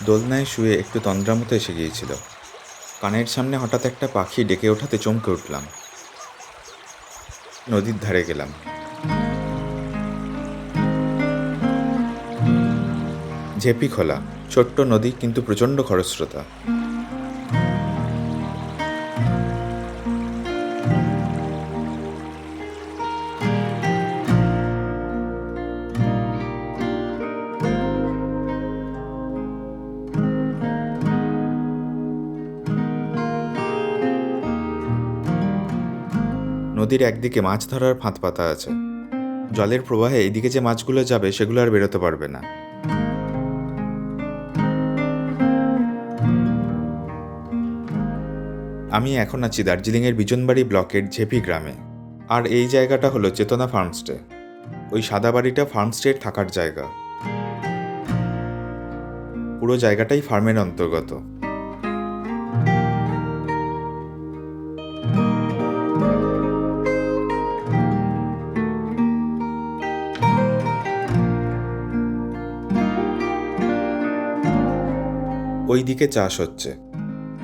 দোলনায় শুয়ে একটু তন্দ্রার মতো এসে গিয়েছিল। কানের সামনে হঠাৎ একটা পাখি ডেকে ওঠাতে চমকে উঠলাম। নদীর ধারে গেলাম। ঝেপি খোলা, ছোট্ট নদী, কিন্তু প্রচণ্ড খরস্রোতা। নদীর একদিকে মাছ ধরার ফাঁদ পাতা আছে। জলের প্রবাহে এইদিকে যে মাছগুলো যাবে সেগুলো আর বেরোতে পারবে না। আমি এখন আছি দার্জিলিংয়ের বিজনবাড়ি ব্লকের ঝেপি গ্রামে। আর এই জায়গাটা হলো চেতনা ফার্মস্টে। ওই সাদা বাড়িটা ফার্মস্টের থাকার জায়গা। পুরো জায়গাটাই ফার্মের অন্তর্গত। ওই দিকে চাষ হচ্ছে।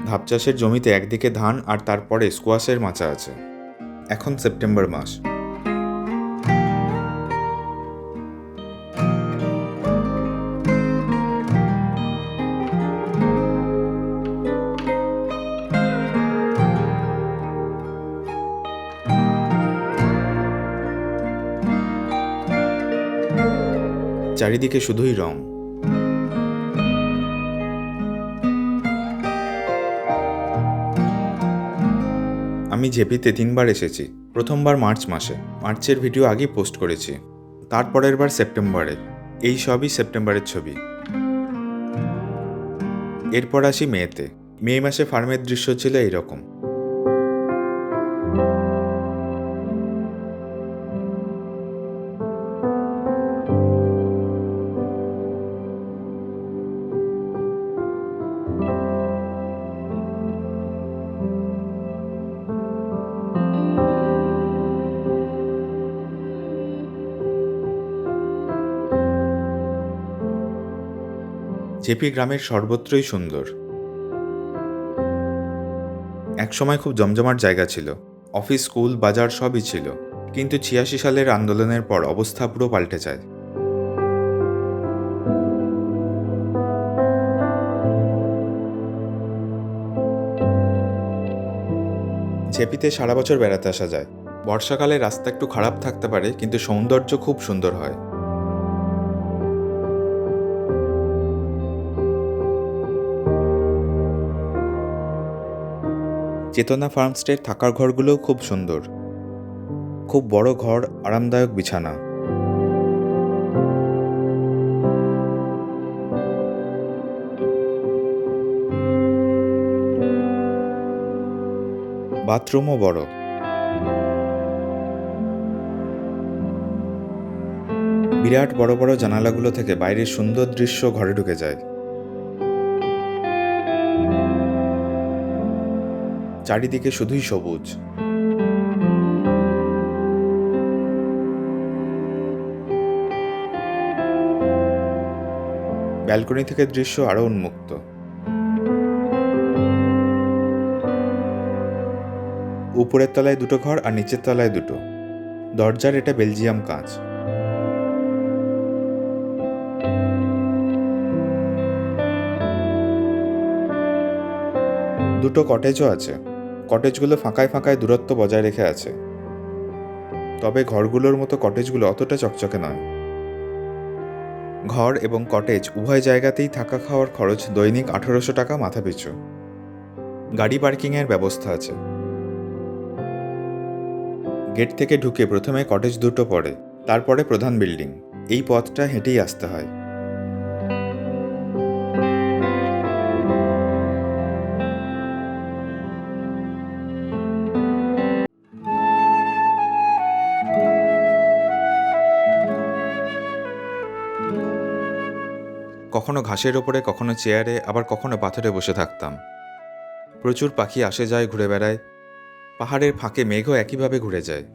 ধাপ চাষের জমিতে একদিকে ধান আর তারপরে স্কোয়াশের মাচা আছে। এখন সেপ্টেম্বর মাস। চারিদিকে শুধুই রং। আমি ঝেপিতে 3বার এসেছি। প্রথমবার মার্চ মাসে, মার্চের ভিডিও আগেই পোস্ট করেছি। তারপরের বার সেপ্টেম্বরে। এই সবই সেপ্টেম্বরের ছবি। এরপর আসি মেতে। মে মাসে ফার্মের দৃশ্য ছিল এইরকম। ঝেপি গ্রামের সর্বত্রই সুন্দর। একসময় খুব জমজমাট জায়গা ছিল। অফিস, স্কুল, বাজার সবই ছিল। কিন্তু 86 সালের আন্দোলনের পর অবস্থা পুরো পাল্টে যায়। ঝেপিতে সারা বছর বেড়াতে আসা যায়। বর্ষাকালে রাস্তা একটু খারাপ থাকতে পারে, কিন্তু সৌন্দর্য খুব সুন্দর হয়। চেতনা ফার্মস্টের থাকার ঘরগুলোও খুব সুন্দর। খুব বড় ঘর, আরামদায়ক বিছানা। বাথরুমও বড়। বিরাট বড় বড় জানালাগুলো থেকে বাইরের সুন্দর দৃশ্য ঘরে ঢুকে যায়। চারিদিকে শুধুই সবুজ। ব্যালকনি থেকে দৃশ্য আরও উন্মুক্ত। উপরের তলায় দুটো ঘর আর নিচের তলায় দুটো। দরজার এটা বেলজিয়াম কাঁচ। দুটো কটেজও আছে। কটেজগুলো ফাঁকায় ফাঁকায় দূরত্ব বজায় রেখে আছে। তবে ঘরগুলোর মতো কটেজগুলো অতটা চকচকে নয়। ঘর এবং কটেজ উভয় জায়গাতেই থাকা খাওয়ার খরচ দৈনিক 1800 টাকা মাথাপিছু। গাড়ি পার্কিংয়ের ব্যবস্থা আছে। গেট থেকে ঢুকে প্রথমে কটেজ দুটো পড়ে, তারপরে প্রধান বিল্ডিং। এই পথটা হেঁটেই আসতে হয়। কখনো ঘাসের ওপরে, কখনো চেয়ারে, আবার কখনো পাথরে বসে থাকতাম। প্রচুর পাখি আসে যায়, ঘুরে বেড়ায়। পাহাড়ের ফাঁকে মেঘও একইভাবে ঘুরে যায়।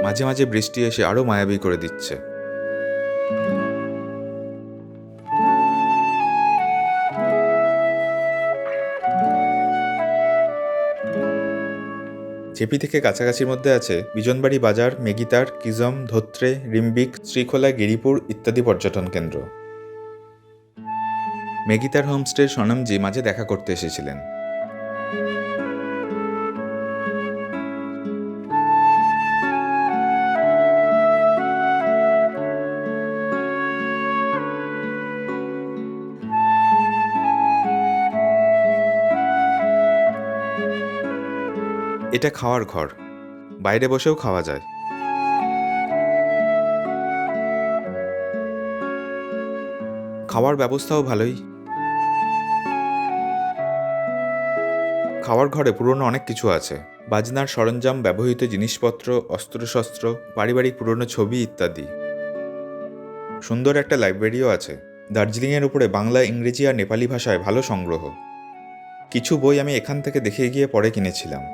মাঝে মাঝে বৃষ্টি এসে আরও মায়াবী করে দিচ্ছে। জেপি থেকে কাছাকাছির মধ্যে আছে বিজনবাড়ি বাজার, মেগিতার, কিজম, ধোত্রে, রিম্বিক, শ্রীখোলা, গিরিপুর ইত্যাদি পর্যটন কেন্দ্র। মেগিতার হোমস্টের সনমজি মাঝে দেখা করতে এসেছিলেন। এটা খাওয়ার ঘর, বাইরে বসেও খাওয়া যায়। খাওয়ার ব্যবস্থাও ভালোই। খাওয়ার ঘরে পুরনো অনেক কিছু আছে, বাজনার সরঞ্জাম, ব্যবহৃত জিনিসপত্র, অস্ত্রশস্ত্র, পারিবারিক পুরনো ছবি ইত্যাদি। সুন্দর একটা লাইব্রেরিও আছে। দার্জিলিংয়ের উপরে বাংলা, ইংরেজি আর নেপালি ভাষায় ভালো সংগ্রহ। কিছু বই আমি এখান থেকে দেখে গিয়ে পরে কিনেছিলাম।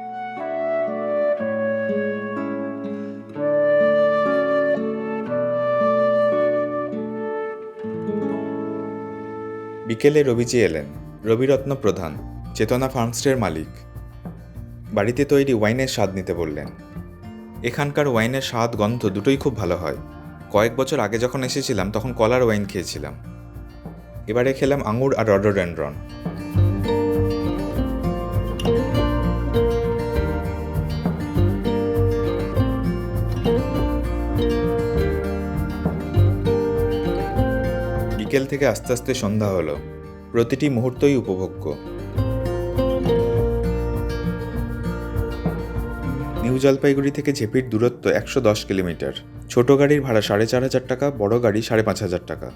বিকেলে রবিজি এলেন। রবিরত্ন প্রধান, চেতনা ফার্মস্টের মালিক। বাড়িতে তৈরি ওয়াইনের স্বাদ নিতে বললেন। এখানকার ওয়াইনের স্বাদ গন্ধ দুটোই খুব ভালো হয়। কয়েক বছর আগে যখন এসেছিলাম তখন কলার ওয়াইন খেয়েছিলাম। এবারে খেলাম আঙুর আর রডোডেনড্রন। বিকেল থেকে আস্তে আস্তে সন্ধ্যা হলো। প্রতিটি মুহূর্তই উপভোগ্য। নিউ জলপাইগুড়ি থেকে ঝেপির দূরত্ব 110 কিলোমিটার। ছোট গাড়ির ভাড়া 4,500 টাকা, বড় গাড়ি 5,500 টাকা।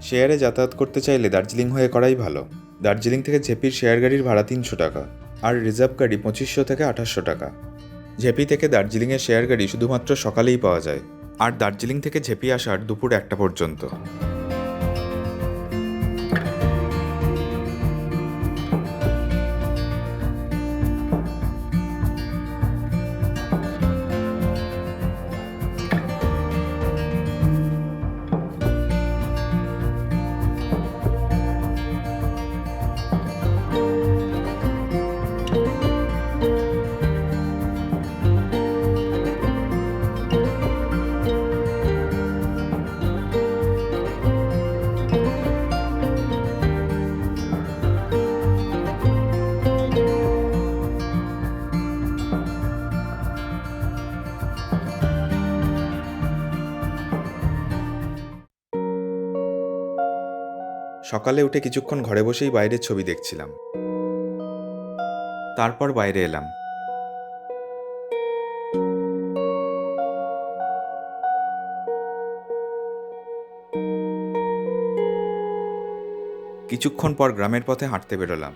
শেয়ারে যাতায়াত করতে চাইলে দার্জিলিং হয়ে করাই ভালো। দার্জিলিং থেকে ঝেপির শেয়ার গাড়ির ভাড়া 300 টাকা, আর রিজার্ভ গাড়ি 2500 থেকে 2800 টাকা। ঝেপি থেকে দার্জিলিংয়ের শেয়ার গাড়ি শুধুমাত্র সকালেই পাওয়া যায়, আর দার্জিলিং থেকে ঝেপি আসার দুপুর 1টা পর্যন্ত। সকালে উঠে কিছুক্ষণ ঘরে বসেই বাইরের ছবি দেখছিলাম। তারপর বাইরে এলাম। কিছুক্ষণ পর গ্রামের পথে হাঁটতে বেরোলাম।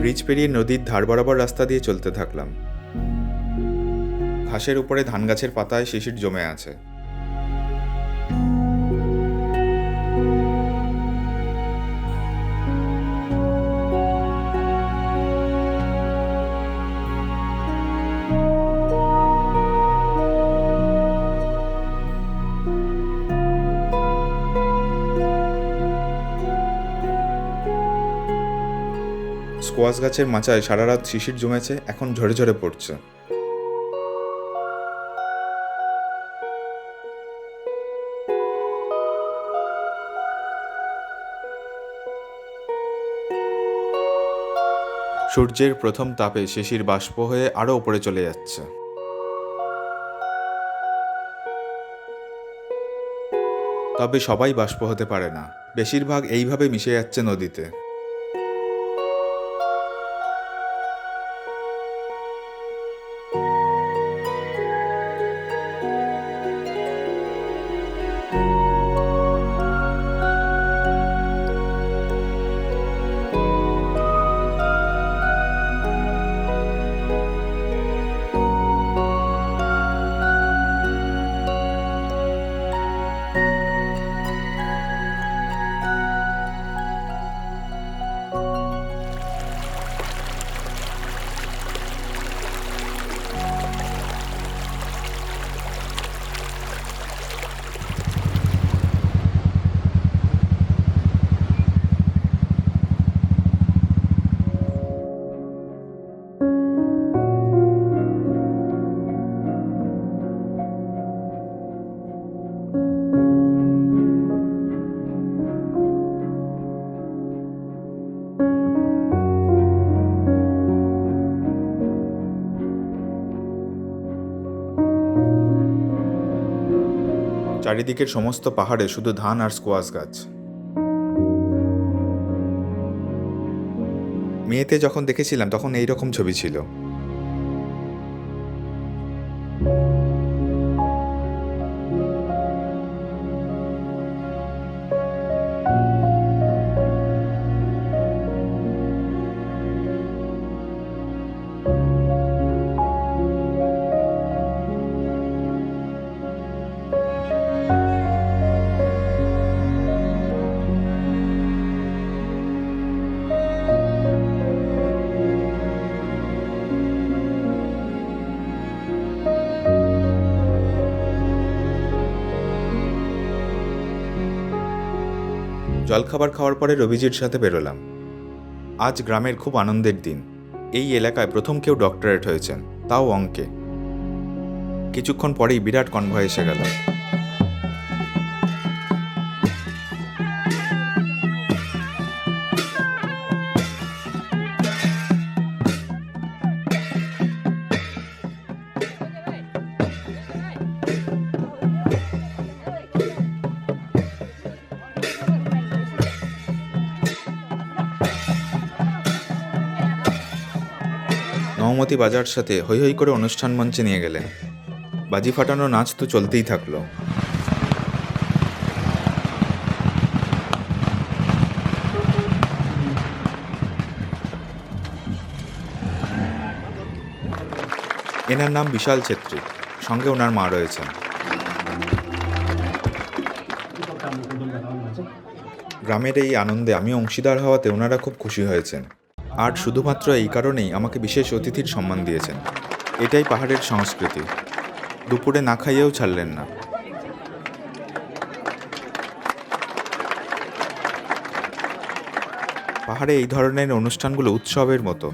ব্রিজ পেরিয়ে নদীর ধার বরাবর রাস্তা দিয়ে চলতে থাকলাম। ঘাসের উপরে ধান গাছের পাতায় শিশির জমে আছে। স্কোয়াশ গাছের মাচায় সারা রাত শিশির জমেছে, এখন ঝরে ঝরে পড়ছে। সূর্যের প্রথম তাপে শিশির বাষ্প হয়ে আরো উপরে চলে যাচ্ছে। তবে সবাই বাষ্প হতে পারে না, বেশিরভাগ এইভাবে মিশে যাচ্ছে নদীতে। চারিদিকের সমস্ত পাহাড়ে শুধু ধান আর স্কোয়াশ গাছ। মেয়েতে যখন দেখেছিলাম তখন এইরকম ছবি ছিল। জলখাবার খাওয়ার পরে রবিজির সাথে বেরোলাম। আজ গ্রামের খুব আনন্দের দিন। এই এলাকায় প্রথম কেউ ডক্টরেট হয়েছেন, তাও অঙ্কে। কিছুক্ষণ পরেই বিরাট কনভয় এসে গেল। নওমতি বাজার সাথে হৈ হৈ করে অনুষ্ঠান মঞ্চে নিয়ে গেলেন। বাজি ফাটানো নাচ তো চলতেই থাকলো। এনার নাম বিশাল ছেত্রী, সঙ্গে ওনার মা রয়েছেন। গ্রামের এই আনন্দে আমি অংশীদার হওয়াতে ওনারা খুব খুশি হয়েছেন। আর শুধুমাত্র এই কারণেই আমাকে বিশেষ অতিথির সম্মান দিয়েছেন। এটাই পাহাড়ের সংস্কৃতি। দুপুরে না খাইয়েও ছাড়লেন না। পাহাড়ে এই ধরনের অনুষ্ঠানগুলো উৎসবের মতো।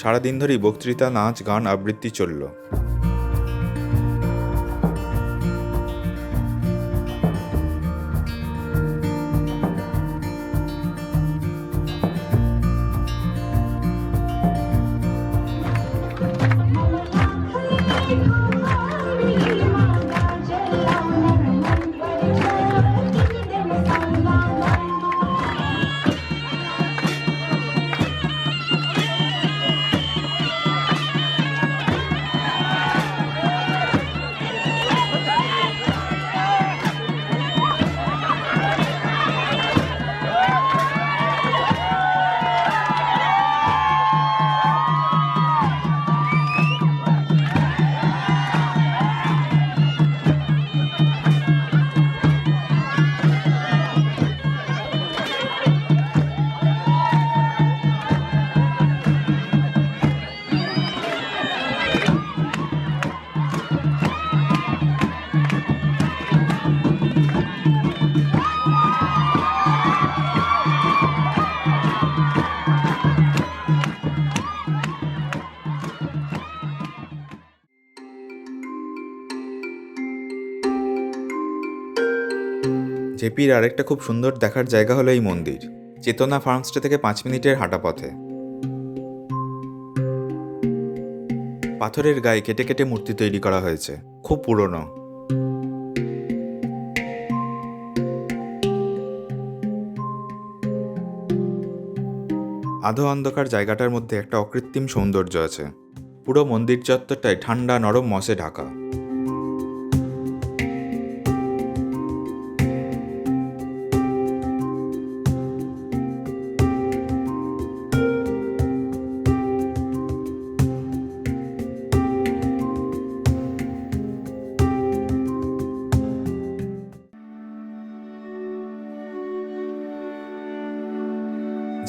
সারাদিন ধরেই বক্তৃতা, নাচ, গান, আবৃত্তি চলল। জেপির আরেকটা খুব সুন্দর দেখার জায়গা হলো এই মন্দির। চেতনা ফার্মস্টে থেকে 5 মিনিটের হাঁটা পথে। পাথরের গায়ে কেটে কেটে মূর্তি তৈরি করা হয়েছে, খুব পুরনো। আধো অন্ধকার জায়গাটার মধ্যে একটা অকৃত্রিম সৌন্দর্য আছে। পুরো মন্দির চত্বরটায় ঠান্ডা নরম মসে ঢাকা।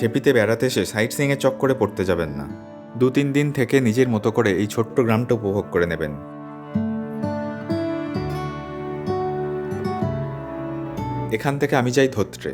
জেপিতে বেড়াতে এসে সাইট সিইংয়ের চক্করে পড়তে যাবেন না। 2-3 দিন থেকে নিজের মতো করে এই ছোট্ট গ্রামটা উপভোগ করে নেবেন। এখান থেকে আমি যাই ধোত্রে।